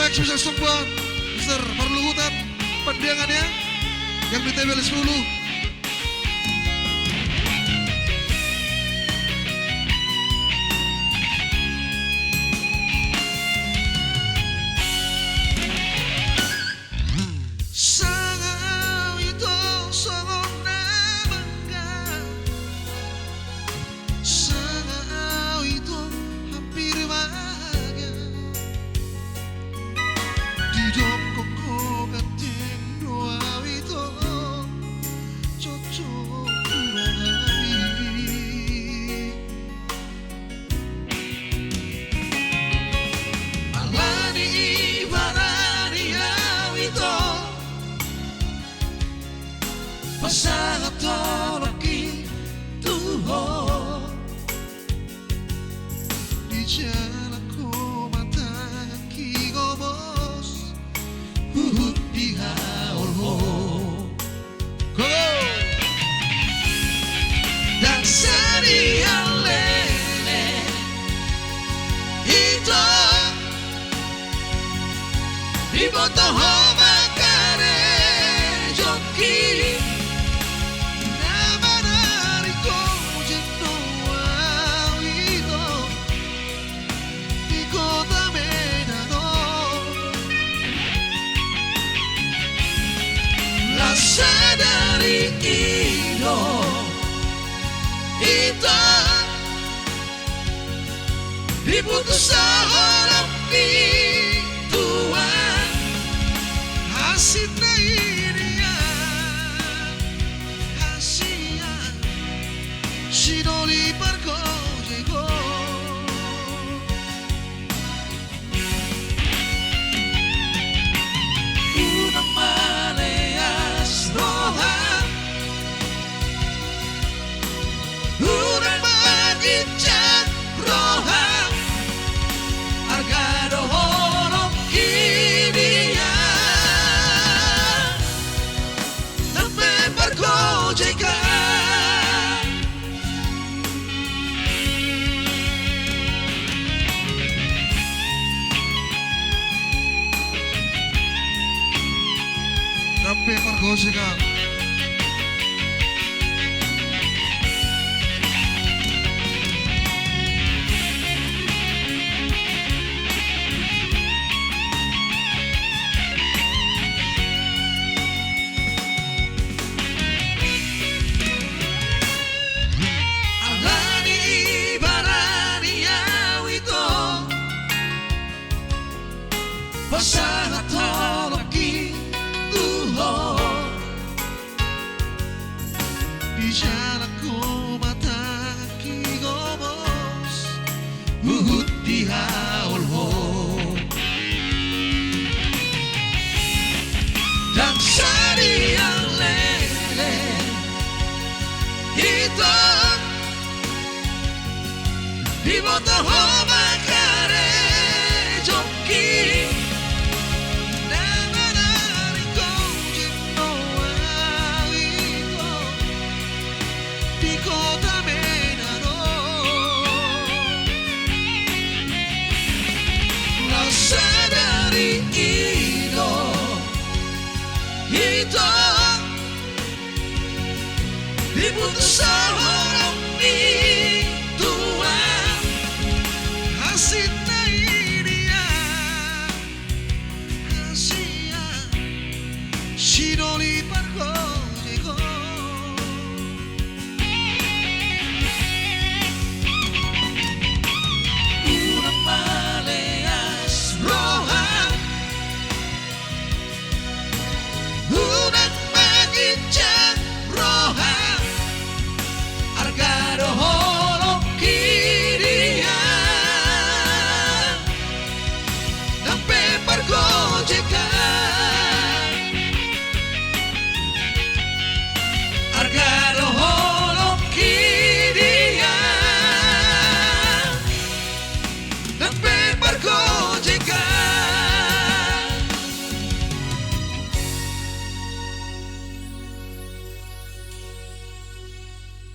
Next bisa sumban Mister Perluhutan pendiangannya yang di TWL 10. Sangat tolaki Tuhan di jalan ko mataki gobos Huhut di haolho go dan seri lele itu di botoho makare joki sadari ino ita diputus seorang di Tuhan hasil na iria hasia sinoli perkojego unang maleas rohan unang magichat rohan argado horok kiniya nape perkojega nape perkojega sangat tolaki Tuhan di jalan ko mataki gobos Huhut di haolho dan sari yang lele itu di botoho